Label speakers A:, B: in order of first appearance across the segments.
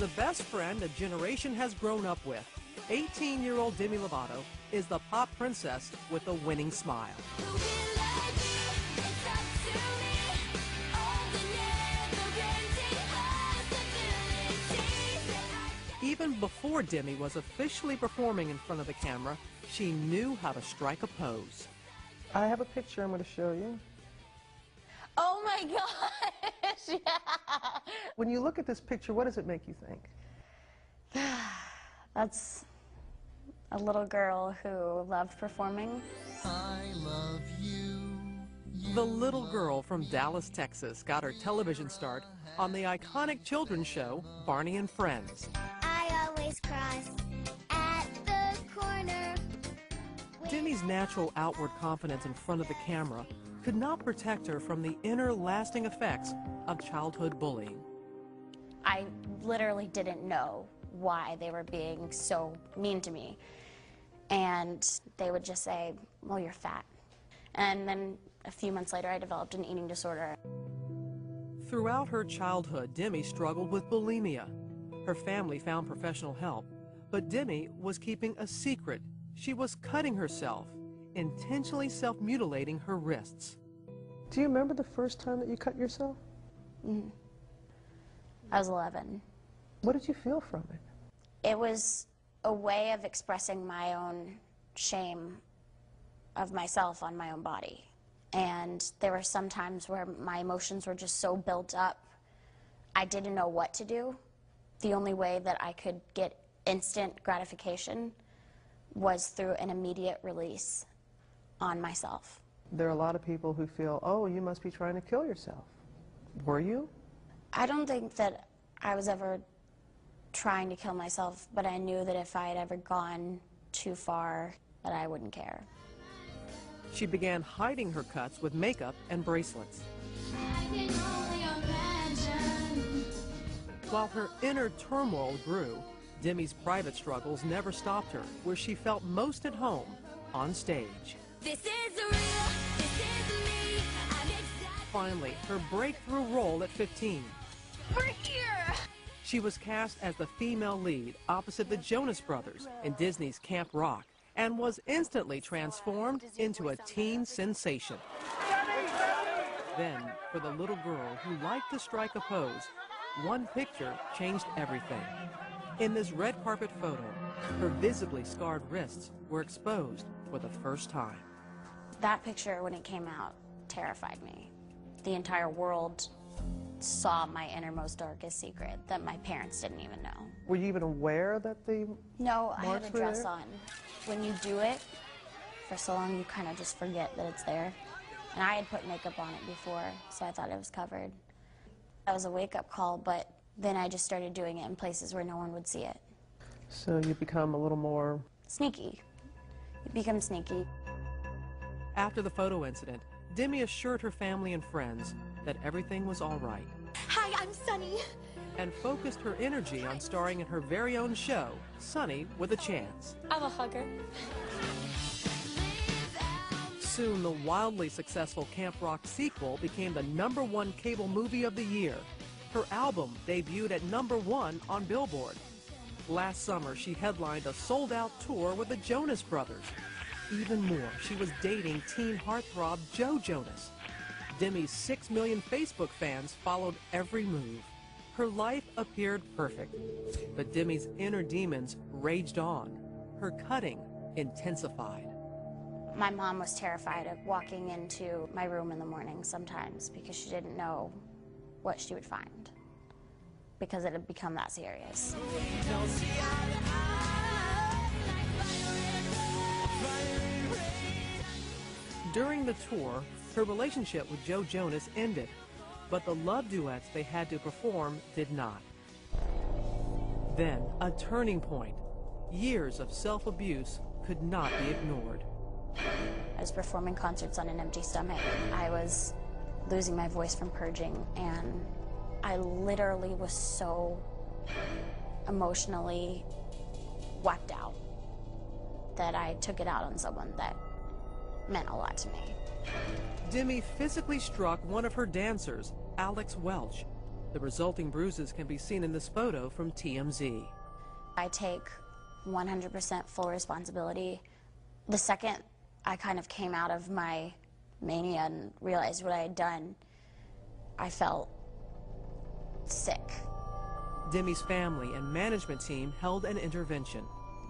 A: the best friend a generation has grown up with. 18-year-old Demi Lovato is the pop princess with a winning smile. Even before Demi was officially performing in front of the camera, she knew how to strike a pose.
B: I have a picture I'm going to show you.
C: Oh my gosh! Yeah.
B: When you look at this picture, what does it make you think?
C: That's a little girl who loved performing.
D: I love you.
A: The little girl from Dallas, Texas got her television start on the iconic children's show Barney and Friends.
E: I always cross at the corner.
A: Demi's natural outward confidence in front of the camera could not protect her from the inner lasting effects of childhood bullying.
C: I literally didn't know why they were being so mean to me. And they would just say, well, you're fat. And then a few months later, I developed an eating disorder.
A: Throughout her childhood, Demi struggled with bulimia. Her family found professional help, but Demi was keeping a secret. She was cutting herself, intentionally self-mutilating her wrists.
B: Do you remember the first time that you cut yourself?
C: Mm-hmm. I was 11.
B: What did you feel from it?
C: It was a way of expressing my own shame of myself on my own body. And there were some times where my emotions were just so built up, I didn't know what to do. The only way that I could get instant gratification was through an immediate release on myself.
B: There are a lot of people who feel, oh, you must be trying to kill yourself. Were you?
C: I don't think that I was ever trying to kill myself, but I knew that if I had ever gone too far, that I wouldn't care.
A: She began hiding her cuts with makeup and bracelets. While her inner turmoil grew, Demi's private struggles never stopped her where she felt most at home, on stage.
E: This is real, this is me.
A: Finally, her breakthrough role at 15.
E: We're here!
A: She was cast as the female lead opposite the Jonas Brothers in Disney's Camp Rock and was instantly transformed into a teen sensation. Then, for the little girl who liked to strike a pose, one picture changed everything. In this red carpet photo, her visibly scarred wrists were exposed for the first time.
C: That picture, when it came out, terrified me. The entire world saw my innermost, darkest secret that my parents didn't even know.
B: Were you even aware that the
C: No, I had
B: marks
C: a
B: were
C: dress
B: there?
C: on. When you do it for so long, you kind of just forget that it's there. And I had put makeup on it before, so I thought it was covered. That was a wake-up call, but then I just started doing it in places where no one would see it.
B: So you become a little more...
C: Sneaky. You become sneaky.
A: After the photo incident, Demi assured her family and friends that everything was all right.
E: Hi, I'm Sunny.
A: And focused her energy on starring in her very own show, Sunny with a Chance.
C: I'm a hugger.
A: Soon, the wildly successful Camp Rock sequel became the #1 cable movie of the year. Her album debuted at #1 on Billboard. Last summer, she headlined a sold-out tour with the Jonas Brothers. Even more, she was dating teen heartthrob Joe Jonas. Demi's 6 million Facebook fans followed every move. Her life appeared perfect, but Demi's inner demons raged on. Her cutting intensified.
C: My mom was terrified of walking into my room in the morning sometimes because she didn't know what she would find, because it had become that serious.
A: During the tour, her relationship with Joe Jonas ended, but the love duets they had to perform did not. Then, a turning point. Years of self-abuse could not be ignored.
C: I was performing concerts on an empty stomach. I was losing my voice from purging, and I literally was so emotionally whacked out that I took it out on someone that meant a lot to me.
A: Demi physically struck one of her dancers, Alex Welch. The resulting bruises can be seen in this photo from TMZ.
C: I take 100% full responsibility. The second I kind of came out of my mania and realized what I had done, I felt sick.
A: Demi's family and management team held an intervention.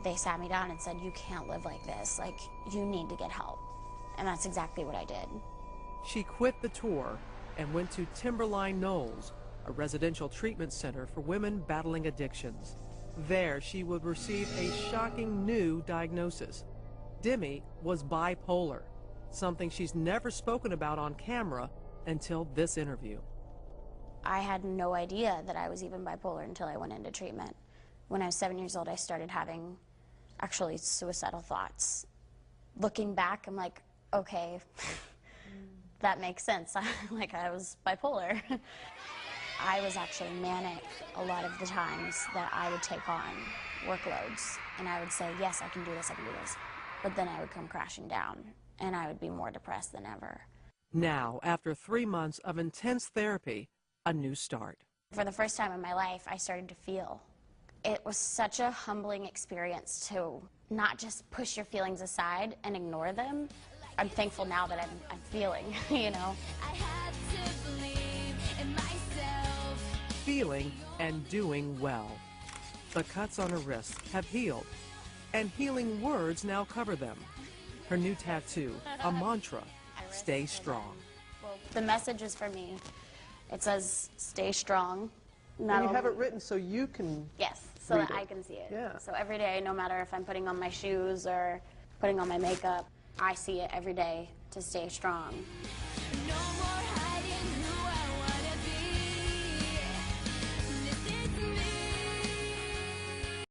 C: They sat me down and said, "You can't live like this. Like, you need to get help." And that's exactly what I did.
A: She quit the tour and went to Timberline Knolls, a residential treatment center for women battling addictions. There, she would receive a shocking new diagnosis. Demi was bipolar, something she's never spoken about on camera until this interview.
C: I had no idea that I was even bipolar until I went into treatment. When I was 7 years old, I started having actually suicidal thoughts. Looking back, I'm like, okay, that makes sense. Like, I was bipolar. I was actually manic a lot of the times that I would take on workloads, and I would say, yes, I can do this, I can do this. But then I would come crashing down, and I would be more depressed than ever.
A: Now, after 3 months of intense therapy, a new start.
C: For the first time in my life, I started to feel. It was such a humbling experience to not just push your feelings aside and ignore them. I'm thankful now that I'm feeling, you know.
E: I had to believe in myself.
A: Feeling and doing well. The cuts on her wrists have healed, and healing words now cover them. Her new tattoo, a mantra, stay strong.
C: Well, the message is for me. It says, stay strong.
B: And
C: Not
B: you
C: only-
B: have it written so you can...
C: Yes, so
B: read
C: that
B: it.
C: I can see it.
B: Yeah.
C: So every day, no matter if I'm putting on my shoes or putting on my makeup, I see it every day to stay strong.
E: No more